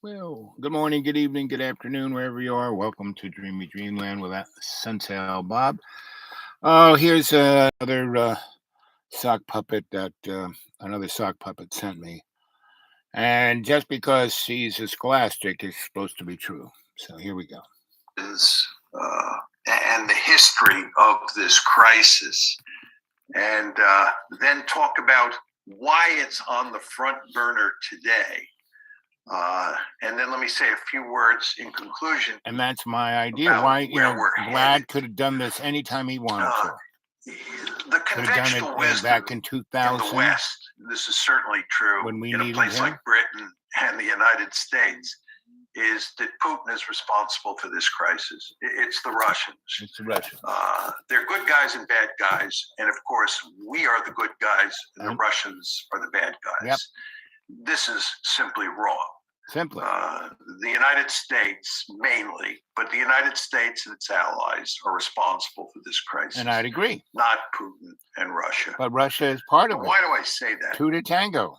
Well, good morning, good evening, good afternoon, wherever you are. Welcome to Dreamy Dreamland with Sunsail Bob. Oh, here's another sock puppet that another sock puppet sent me. And just because he's a scholastic is supposed to be true. So here we go. Is and the history of this crisis, and then talk about why it's on the front burner today. And then let me say a few words in conclusion. And that's my idea. Why, Vlad could have done this anytime he wanted to. The conventional wisdom back in 2000 in the West, this is certainly true when we in a needed place him. like Britain and the United States, is that Putin is responsible for this crisis. It's the Russians. It's the Russians. They're good guys and bad guys. And of course, we are the good guys and the Russians are the bad guys. Yep. This is simply wrong. Simply. The United States mainly, but the United States and its allies are responsible for this crisis. And I'd agree. Not Putin and Russia. But Russia is part of it. Why do I say that? Two to tango.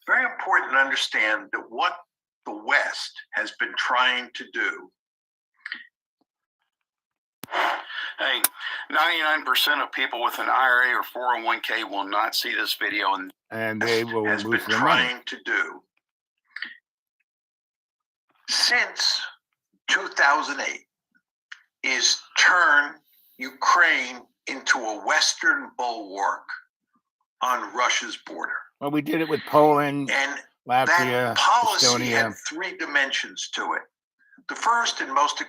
Very important to understand that what the West has been trying to do. Hey, 99% of people with an IRA or 401k will not see this video, and they will has lose been their trying money. to do since 2008 is turn Ukraine into a Western bulwark on Russia's border. Well, we did it with Poland, and Latvia, that policy Estonia. had three dimensions to it. The first and most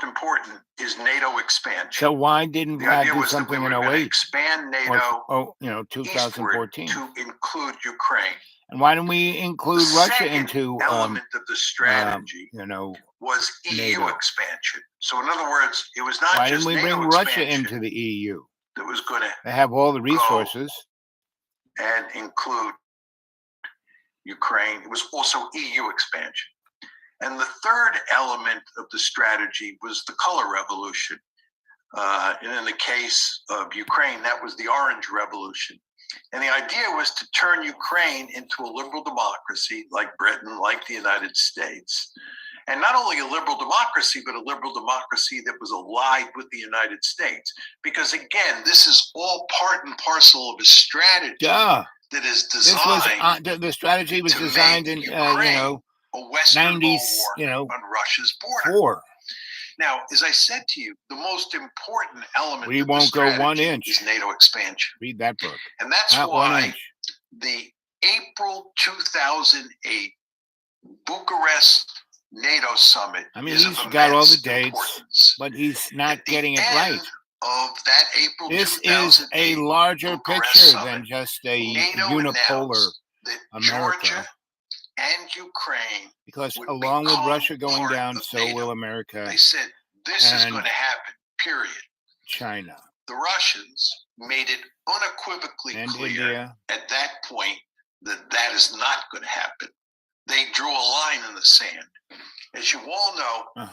important is NATO expansion. So why didn't Vlad do something in in 08? Expand NATO 2014 to include Ukraine. And why didn't we include the Russia into element of the strategy was EU NATO. Expansion. So in other words, it was not why just didn't we NATO bring Russia into the EU? That was going to they have all the resources and include Ukraine. It was also EU expansion. And the third element of the strategy was the color revolution. And in the case of Ukraine, that was the Orange Revolution. And the idea was to turn Ukraine into a liberal democracy like Britain, like the United States. And not only a liberal democracy, but a liberal democracy that was allied with the United States. Because again, this is all part and parcel of a strategy that is designed. The strategy was designed in, a Western 90s, on Russia's border. 4. Now, as I said to you, the most important element we of won't the go 1 inch is NATO expansion. Read that book. And that's Not why the April 2008 Bucharest NATO summit. I mean, he's got all the dates, but he's not getting it right. Of that April this is a larger picture than just a unipolar America. Georgia and Ukraine, because along with Russia going down, so will America. They said this is going to happen, period. China. The Russians made it unequivocally clear India. At that point that is not going to happen. They drew a line in the sand. As you all know,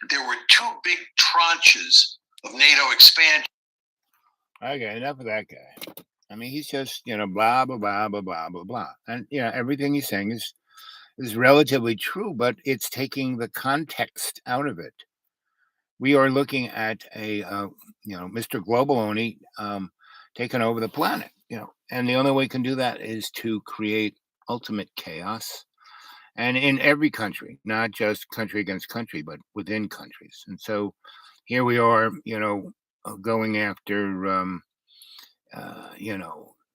there were two big tranches of NATO expansion. Okay, enough of that guy. I mean, he's just, blah, blah, blah, blah, blah, blah, blah. And, everything he's saying is relatively true, but it's taking the context out of it. We are looking at a, Mr. Global only taking over the planet, and the only way we can do that is to create ultimate chaos. And in every country, not just country against country, but within countries. And so here we are, going after,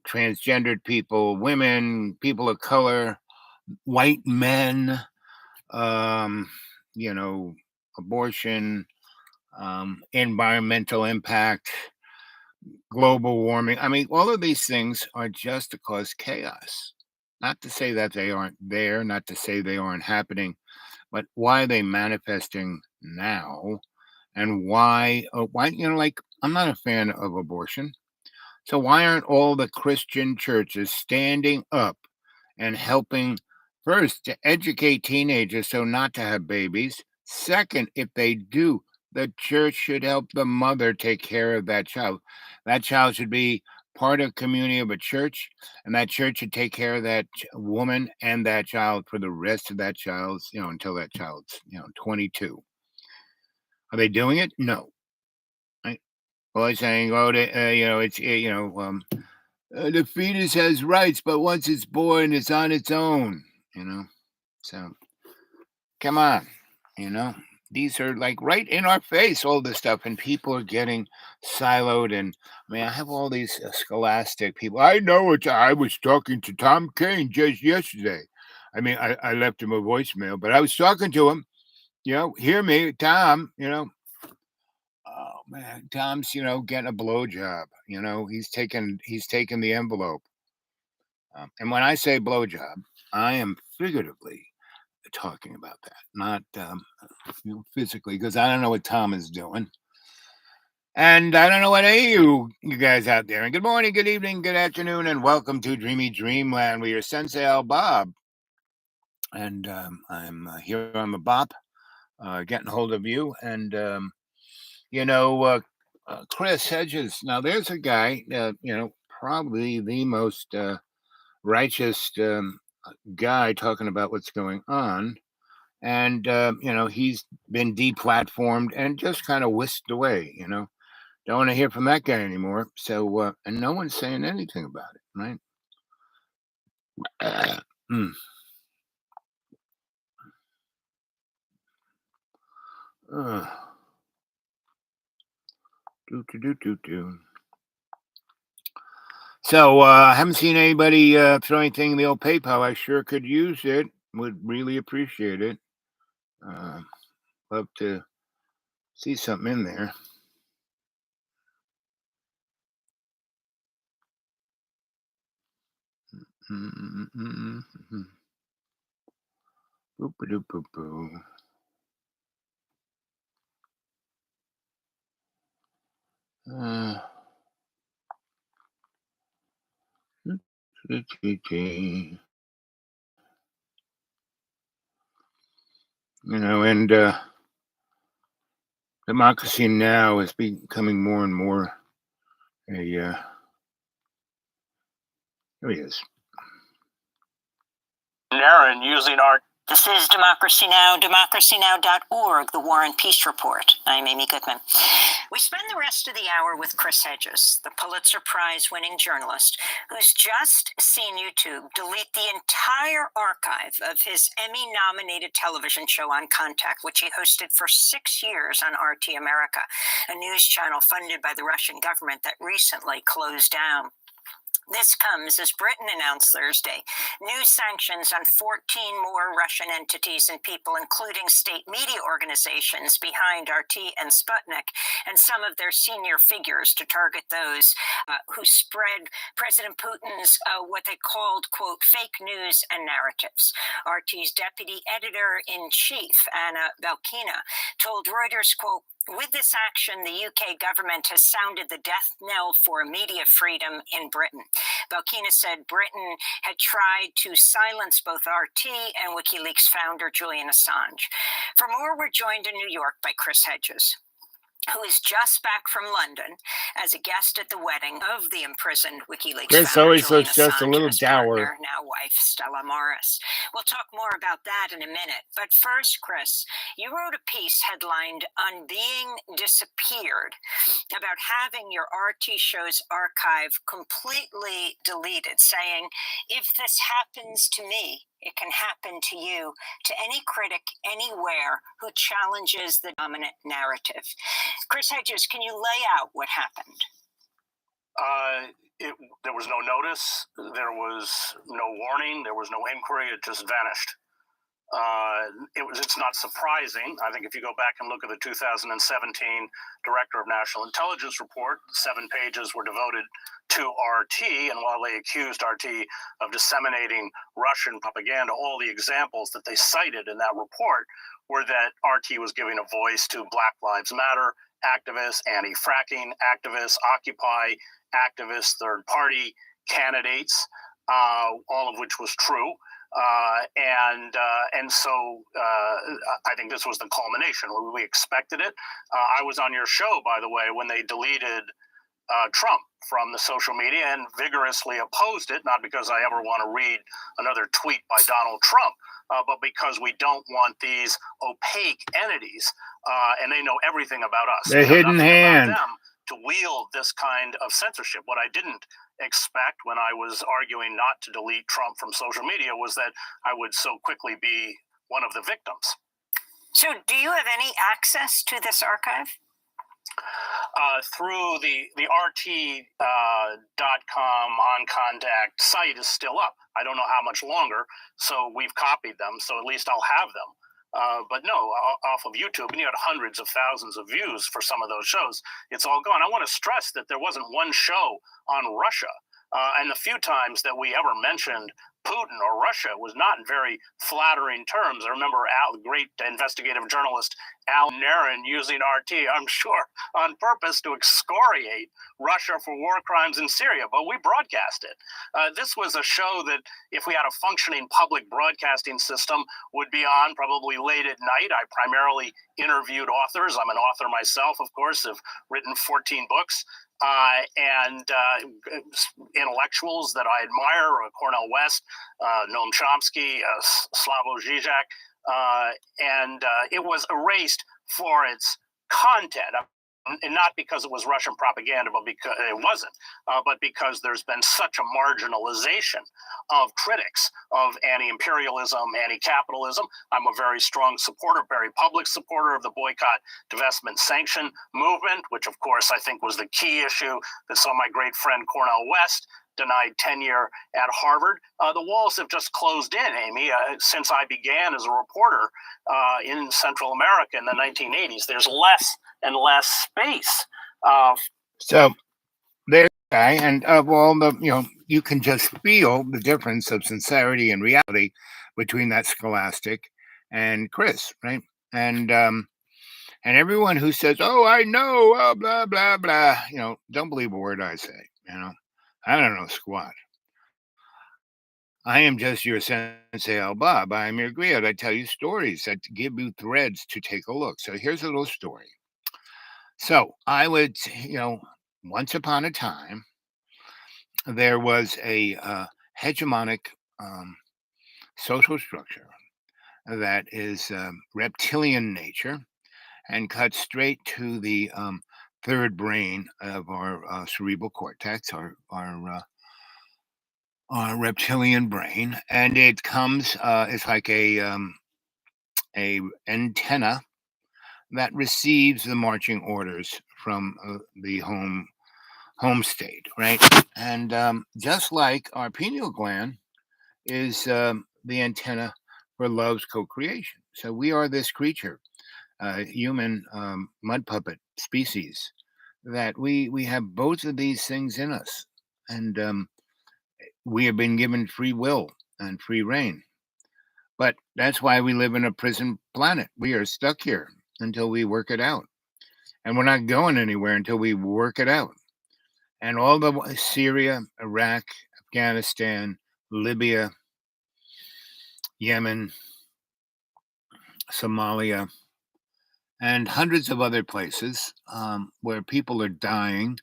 transgendered people, women, people of color, white men, abortion, environmental impact, global warming. I mean, all of these things are just to cause chaos. Not to say that they aren't there, not to say they aren't happening, but why are they manifesting now? And why, I'm not a fan of abortion. So why aren't all the Christian churches standing up and helping, first, to educate teenagers so not to have babies? Second, if they do, the church should help the mother take care of that child. That child should be part of community of a church, and that church should take care of that woman and that child for the rest of that child's, until that child's, 22. Are they doing it? No. Right? Well, they're saying, oh, it's, the fetus has rights, but once it's born, it's on its own, So, come on, you know. These are like right in our face, all this stuff, and people are getting siloed. And I mean, I have all these scholastic people. I know it. I was talking to Tom Kane just yesterday. I mean, I left him a voicemail, but I was talking to him. Hear me, Tom. Oh man, Tom's getting a blowjob. He's taken the envelope. And when I say blowjob, I am figuratively talking about that, not physically, because I don't know what Tom is doing, and I don't know what any of you guys out there. And good morning, good evening, good afternoon, and welcome to Dreamy Dreamland with your Sensei Al Bob. And I'm here on the Bop, getting hold of you, and Chris Hedges. Now, there's a guy, probably the most righteous guy talking about what's going on. And, he's been deplatformed and just kind of whisked away, Don't want to hear from that guy anymore. So, and no one's saying anything about it, right? Mm. Do. So, I haven't seen anybody throw anything in the old PayPal. I sure could use it. Would really appreciate it. Love to see something in there. Boop-a-doop-boop-boo. And democracy now is becoming more and more a there he is. Aaron using our. This is Democracy Now!, democracynow.org, the War and Peace Report. I'm Amy Goodman. We spend the rest of the hour with Chris Hedges, the Pulitzer Prize-winning journalist, who's just seen YouTube delete the entire archive of his Emmy-nominated television show On Contact, which he hosted for 6 years on RT America, a news channel funded by the Russian government that recently closed down. This comes as Britain announced Thursday new sanctions on 14 more Russian entities and people, including state media organizations behind RT and Sputnik, and some of their senior figures to target those who spread President Putin's what they called, quote, fake news and narratives. RT's deputy editor-in-chief, Anna Belkina, told Reuters, quote, with this action, the UK government has sounded the death knell for media freedom in Britain. Belkina said Britain had tried to silence both RT and WikiLeaks founder Julian Assange. For more, we're joined in New York by Chris Hedges, who is just back from London as a guest at the wedding of the imprisoned WikiLeaks Chris founder always Julian looks just a Assange little and his dour. partner, now wife Stella Morris. We'll talk more about that in a minute. But first, Chris, you wrote a piece headlined On Being Disappeared about having your RT show's archive completely deleted, saying, if this happens to me, it can happen to you, to any critic anywhere who challenges the dominant narrative. Chris Hedges, can you lay out what happened? There was no notice. There was no warning. There was no inquiry. It just vanished. It's not surprising. I think if you go back and look at the 2017 Director of National Intelligence report, 7 pages were devoted to RT, and while they accused RT of disseminating Russian propaganda, all the examples that they cited in that report were that RT was giving a voice to Black Lives Matter activists, anti-fracking activists, Occupy activists, third-party candidates, all of which was true. And so I think this was the culmination. We expected it. I was on your show, by the way, when they deleted Trump from the social media and vigorously opposed it, not because I ever want to read another tweet by Donald Trump, but because we don't want these opaque entities, and they know everything about us. The hidden hand. Them to wield this kind of censorship. What I didn't expect when I was arguing not to delete Trump from social media was that I would so quickly be one of the victims. So do you have any access to this archive? Through the RT.com on contact site is still up. I don't know how much longer, so we've copied them, so at least I'll have them. But no, off of YouTube, and you had hundreds of thousands of views for some of those shows. It's all gone. I want to stress that there wasn't one show on Russia. And the few times that we ever mentioned Putin or Russia was not in very flattering terms. I remember the great investigative journalist Al Narin using RT, I'm sure, on purpose to excoriate Russia for war crimes in Syria, but we broadcast it. This was a show that, if we had a functioning public broadcasting system, would be on probably late at night. I primarily interviewed authors. I'm an author myself, of course. I've written 14 books. And intellectuals that I admire, Cornel West, Noam Chomsky, Slavoj Žižek, and it was erased for its content. And not because it was Russian propaganda, but because it wasn't, but because there's been such a marginalization of critics of anti-imperialism, anti-capitalism. I'm a very strong supporter, very public supporter of the boycott, divestment, sanction movement, which of course I think was the key issue that saw my great friend Cornel West denied tenure at Harvard. The walls have just closed in, Amy, since I began as a reporter in Central America in the 1980s. There's less and less space. So there's a guy, and of all the, you can just feel the difference of sincerity and reality between that Scholastic and Chris, right? And everyone who says, "Oh, I know," blah blah blah, don't believe a word I say. I don't know squat. I am just your sensei Al Bob. I am your griot. I tell you stories that give you threads to take a look. So here's a little story. So I would, once upon a time, there was a hegemonic social structure that is reptilian nature and cuts straight to the third brain of our cerebral cortex, our reptilian brain, and it comes. It's like a antenna that receives the marching orders from the home state, right? And just like our pineal gland is the antenna for love's co-creation. So we are this creature, human mud puppet species, that we have both of these things in us, and we have been given free will and free reign. But that's why we live in a prison planet. We are stuck here until we work it out. And we're not going anywhere until we work it out. And all the Syria, Iraq, Afghanistan, Libya, Yemen, Somalia, and hundreds of other places where people are dying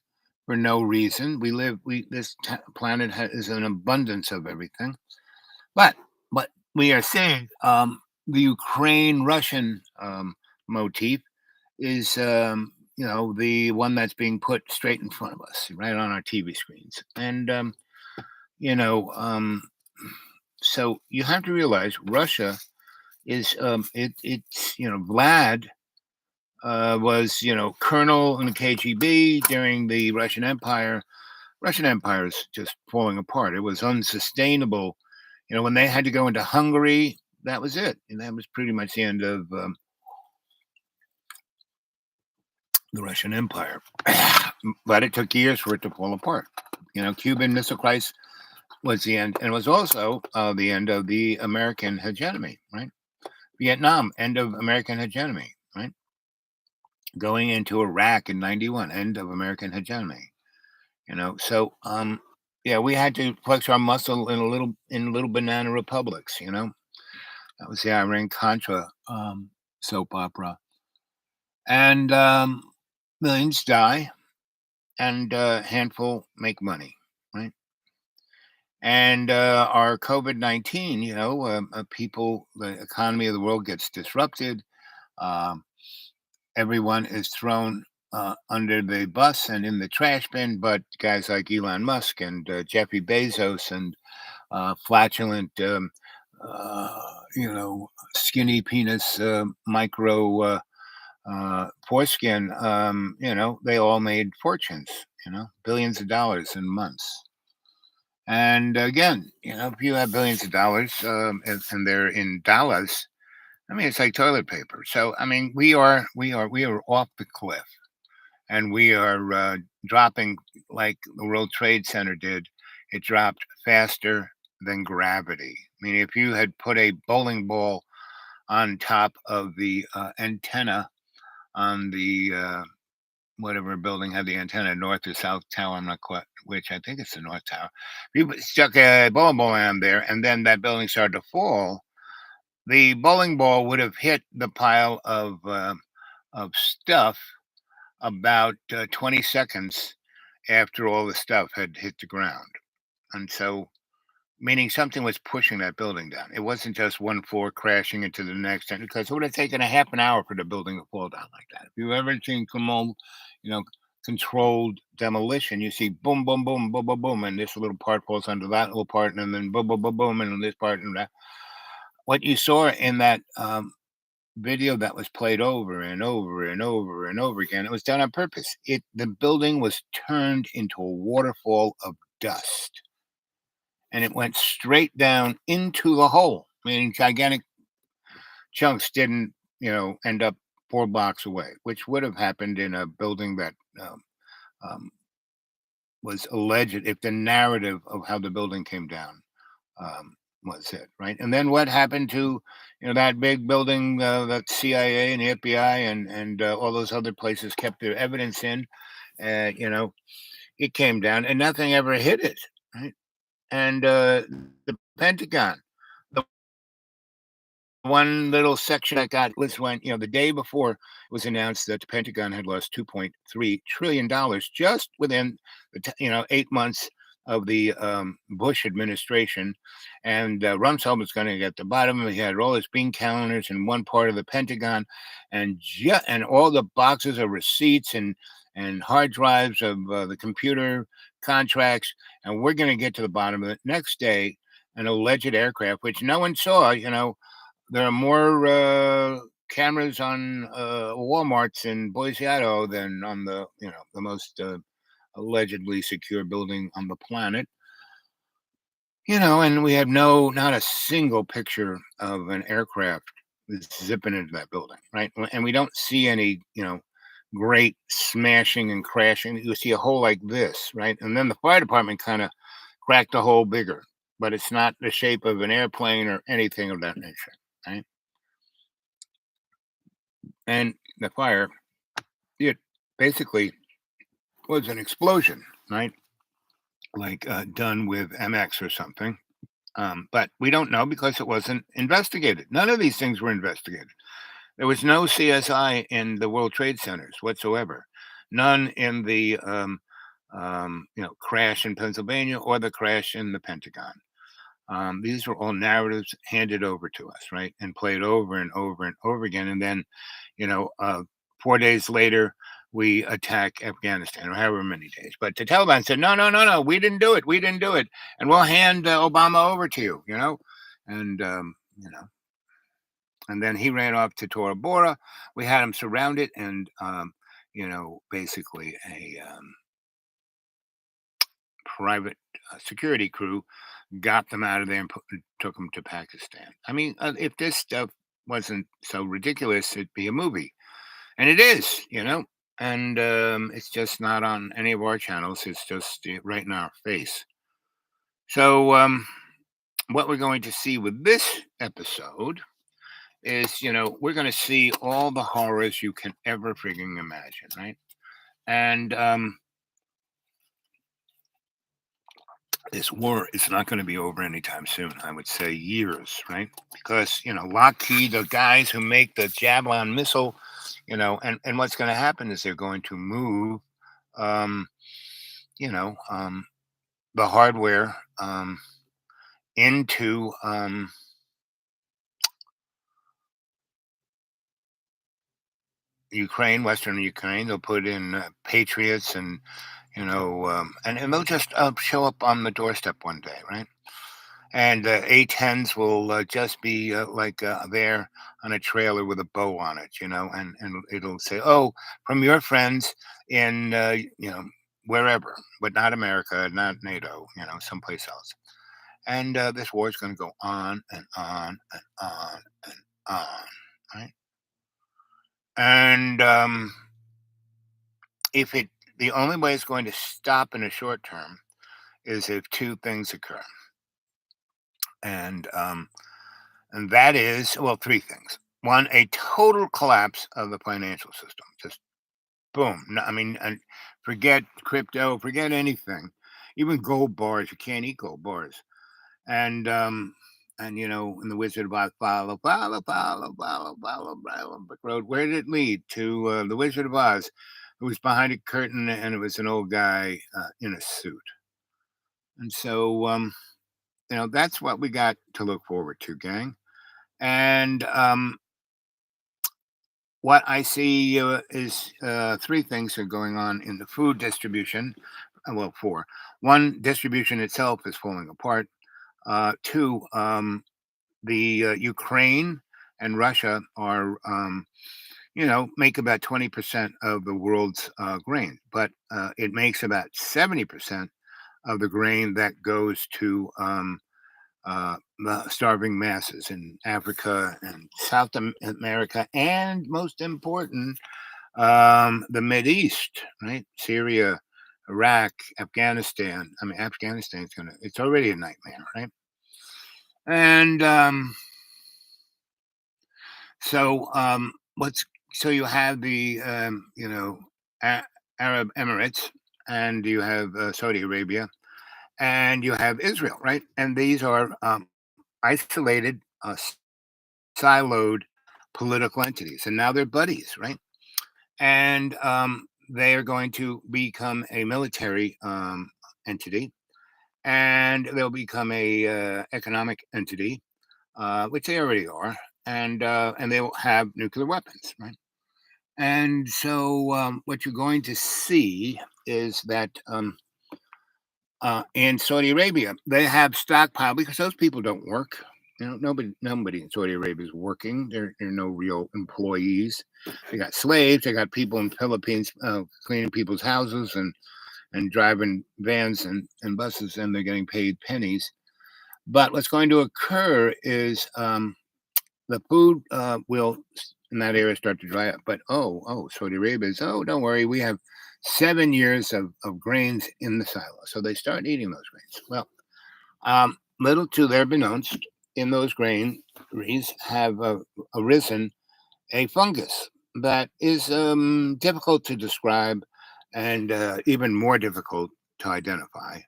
for no reason. This planet is an abundance of everything. But we are seeing the Ukraine-Russian motif is, the one that's being put straight in front of us, right on our TV screens. And, so you have to realize Russia is, Vlad was, colonel in the KGB during the Russian Empire. Russian Empire is just falling apart. It was unsustainable. When they had to go into Hungary, that was it. And that was pretty much the end of the Russian Empire. But it took years for it to fall apart. Cuban Missile Crisis was the end. And it was also the end of the American hegemony, right? Vietnam, end of American hegemony, right? Going into Iraq in 91, end of American hegemony. So we had to flex our muscle in little banana republics. That was the Iran Contra soap opera, and millions die, and a handful make money, right? And our COVID-19, people, the economy of the world gets disrupted. Um, Everyone is thrown under the bus and in the trash bin, but guys like Elon Musk and Jeffrey Bezos and flatulent, skinny penis, micro foreskin, they all made fortunes, billions of dollars in months. And again, if you have billions of dollars and they're in dollars, I mean, it's like toilet paper. So, I mean, we are off the cliff, and we are dropping like the World Trade Center did. It dropped faster than gravity. I mean, if you had put a bowling ball on top of the antenna on the whatever building had the antenna, North or South Tower, I'm not quite which. I think it's the North Tower. You stuck a bowling ball on there, and then that building started to fall. The bowling ball would have hit the pile of stuff about 20 seconds after all the stuff had hit the ground. And so, meaning something was pushing that building down. It wasn't just one floor crashing into the next, and because it would have taken a half an hour for the building to fall down like that. If you've ever seen you know, controlled demolition, you see boom, boom, boom, boom, boom, boom, and this little part falls under that little part, and then boom, boom, boom, boom, and this part and that. What you saw in that video that was played over and over and over and over again, it was done on purpose. The building was turned into a waterfall of dust, and it went straight down into the hole, meaning gigantic chunks didn't, end up 4 blocks away, which would have happened in a building that um, was alleged if the narrative of how the building came down um, was it, right? And then what happened to that big building that CIA and the FBI and all those other places kept their evidence in? It came down and nothing ever hit it, right? And the Pentagon, the one little section that got was when the day before it was announced that the Pentagon had lost $2.3 trillion just within the 8 months of the Bush administration, and Rumsfeld was going to get the bottom of it. He had all his bean counters in one part of the Pentagon, and and all the boxes of receipts and hard drives of the computer contracts, and we're going to get to the bottom of it. Next day, an alleged aircraft, which no one saw, there are more cameras on Walmarts in Boise, Idaho than on the most allegedly secure building on the planet. And we have not a single picture of an aircraft zipping into that building, right? And we don't see any, great smashing and crashing. You see a hole like this, right? And then the fire department kind of cracked the hole bigger, but it's not the shape of an airplane or anything of that nature, right? And the fire, it basically was an explosion, right? Like done with MX or something. But we don't know because it wasn't investigated. None of these things were investigated. There was no CSI in the World Trade Centers whatsoever. None in the crash in Pennsylvania or the crash in the Pentagon. These were all narratives handed over to us, right, and played over and over and over again. And then, 4 days later, we attack Afghanistan, or however many days. But the Taliban said, no, no, no, no, we didn't do it. We didn't do it. And we'll hand Obama over to you, And, and then he ran off to Tora Bora. We had him surrounded and, basically a private security crew got them out of there and took them to Pakistan. I mean, if this stuff wasn't so ridiculous, it'd be a movie. And it is, and it's just not on any of our channels. It's just right in our face. So what we're going to see with this episode is, we're going to see all the horrors you can ever frigging imagine, right? And this war is not going to be over anytime soon. I would say years, right? Because, Lockheed, the guys who make the Javelin missile, and what's going to happen is they're going to move um, the hardware into Ukraine, Western Ukraine. They'll put in Patriots and and they'll just show up on the doorstep one day, right? And A-10s will just be there on a trailer with a bow on it, and it'll say, "Oh, from your friends in wherever, but not America, not NATO, someplace else." And this war is going to go on and on and on and on, right? And if it the only way it's going to stop in the short term is if two things occur, and that is, well, three things. One, a total collapse of the financial system, just boom. No, I mean, and forget crypto, forget anything, even gold bars. You can't eat gold bars, and in the Wizard of Oz, follow brick road. Where did it lead? To the Wizard of Oz, who was behind a curtain, and it was an old guy in a suit. And so, that's what we got to look forward to, gang. And what I see is three things are going on in the food distribution. Well, four. One, distribution itself is falling apart. Two, the Ukraine and Russia are, make about 20% of the world's grain, but it makes about 70% of the grain that goes to the starving masses in Africa and South America, and most important, the Mid East, right? Syria, Iraq, Afghanistan. I mean, it's already a nightmare, right? And so you have the Arab Emirates, and you have Saudi Arabia, and you have Israel, right? And these are isolated, siloed political entities, and now they're buddies, right? And they are going to become a military entity, and they'll become a economic entity, which they already are, and they will have nuclear weapons, right? And so what you're going to see is that in Saudi Arabia, they have stockpile because those people don't work. Nobody in Saudi Arabia is working. There are no real employees. They got slaves. They got people in Philippines cleaning people's houses and driving vans and buses, and they're getting paid pennies. But what's going to occur is the food will in that area start to dry up. But Saudi Arabia is, don't worry, we have 7 years of grains in the silo. So they start eating those grains. Well, little to their beknownst, in those granaries have arisen a fungus that is difficult to describe, and even more difficult to identify,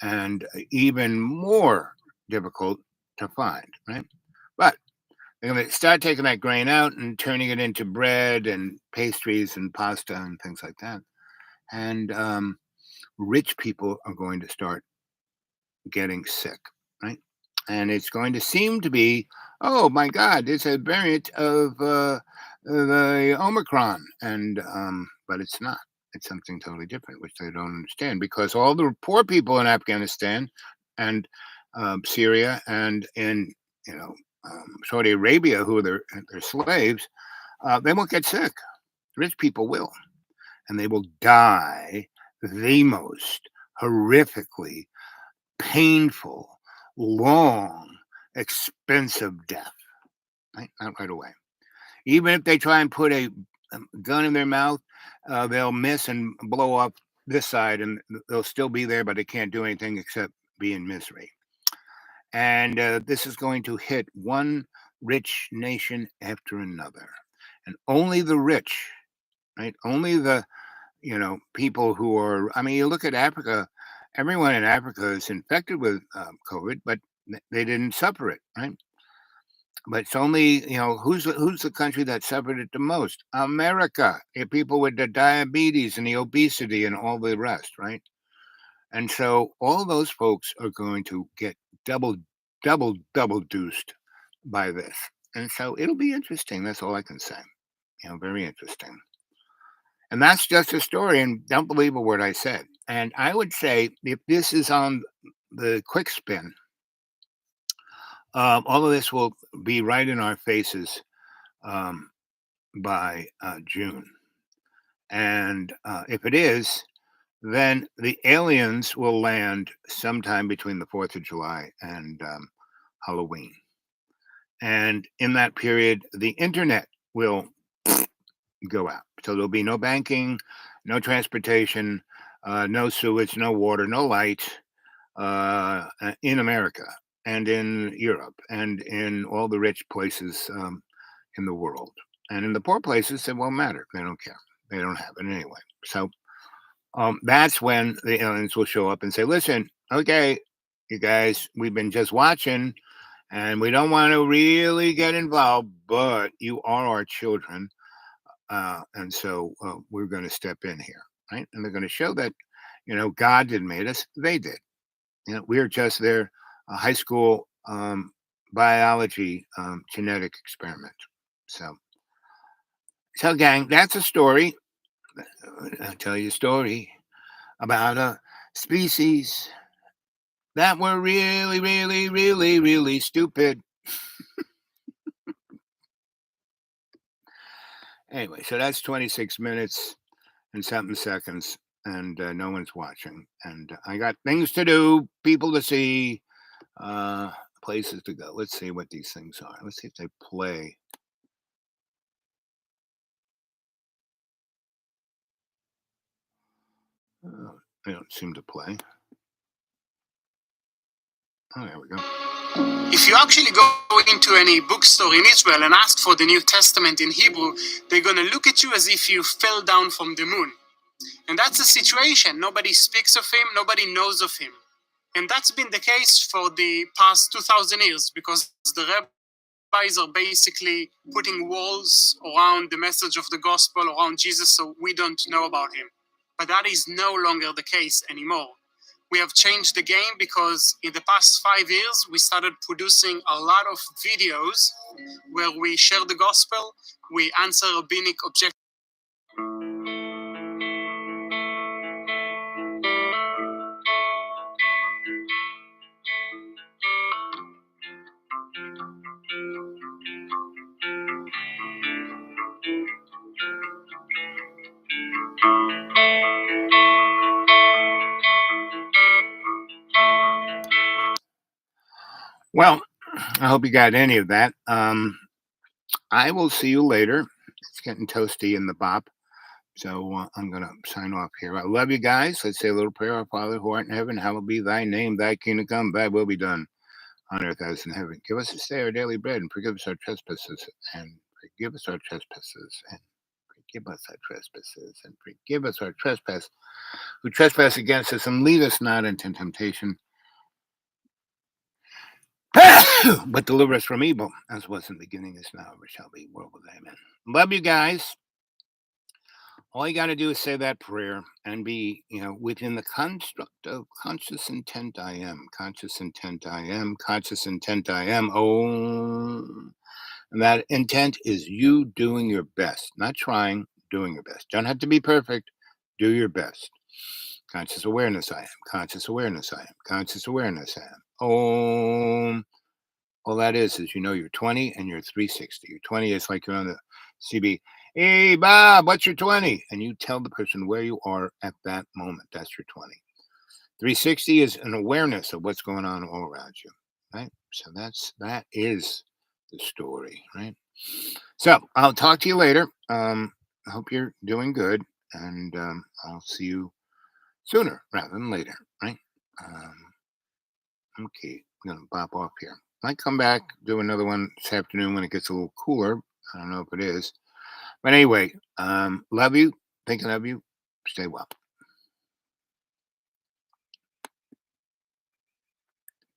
and even more difficult to find, right? But they're going to start taking that grain out and turning it into bread and pastries and pasta and things like that. And rich people are going to start getting sick, right? And it's going to seem to be, oh my God, it's a variant of the Omicron, and but it's not. It's something totally different, which they don't understand, because all the poor people in Afghanistan and Syria and in Saudi Arabia, who are their slaves, they won't get sick. Rich people will, and they will die the most horrifically painful, long, expensive death. Right? Not right away. Even if they try and put a gun in their mouth, they'll miss and blow up this side, and they'll still be there, but they can't do anything except be in misery. And this is going to hit one rich nation after another. And only the rich, right? Only the, people who are, I mean, you look at Africa, everyone in Africa is infected with COVID, but they didn't suffer it, right? But it's only, who's the country that suffered it the most? America. People with the diabetes and the obesity and all the rest, right? And so all those folks are going to get double, double deuced by this. And so it'll be interesting. That's all I can say. Very interesting. And that's just a story. And don't believe a word I said. And I would say if this is on the quick spin, all of this will be right in our faces by June. And if it is, then the aliens will land sometime between the 4th of July and Halloween. And in that period, the internet will go out. So there'll be no banking, no transportation, no sewage, no water, no light in America and in Europe and in all the rich places in the world. And in the poor places, it won't matter. They don't care. They don't have it anyway. So that's when the aliens will show up and say, listen, okay, you guys, we've been just watching and we don't want to really get involved, but you are our children. And so we're going to step in here, right? And they're going to show that, God didn't make us. They did. We're just their high school biology genetic experiment. So gang, that's a story. I'll tell you a story about a species that were really, really, really, really stupid. Anyway, so that's 26 minutes and something seconds, and no one's watching. And I got things to do, people to see, places to go. Let's see what these things are. Let's see if they play. They don't seem to play. Oh, there we go. If you actually go into any bookstore in Israel and ask for the New Testament in Hebrew, they're going to look at you as if you fell down from the moon. And that's the situation. Nobody speaks of him, nobody knows of him. And that's been the case for the past 2,000 years because the rabbis are basically putting walls around the message of the gospel, around Jesus, so we don't know about him. But that is no longer the case anymore. We have changed the game because in the past 5 years, we started producing a lot of videos where we share the gospel, we answer rabbinic objections. Well, I hope you got any of that. I will see you later. It's getting toasty in the bop. So I'm going to sign off here. I love you guys. Let's say a little prayer. Our Father who art in heaven, hallowed be thy name. Thy kingdom come, thy will be done on earth as in heaven. Give us this day our daily bread and forgive us our trespasses and forgive us our trespasses and forgive us our trespasses and forgive us our trespass who trespass against us and lead us not into temptation. But deliver us from evil, as was in the beginning, is now, ever shall be, world with amen. Love you guys. All you got to do is say that prayer and be, within the construct of conscious intent I am, conscious intent I am, conscious intent I am. Oh, and that intent is you doing your best, not trying, doing your best. Don't have to be perfect. Do your best. Conscious awareness I am, conscious awareness I am, conscious awareness I am. Oh. All that is you're 20 and you're 360. You're 20 is like you're on the CB. Hey, Bob, what's your 20? And you tell the person where you are at that moment. That's your 20. 360 is an awareness of what's going on all around you, right? So that is the story, right? So I'll talk to you later. I hope you're doing good, and I'll see you sooner rather than later, right? Okay, I'm gonna pop off here. Might come back, do another one this afternoon when it gets a little cooler. I don't know if it is. But anyway, love you, thinking of you, stay well.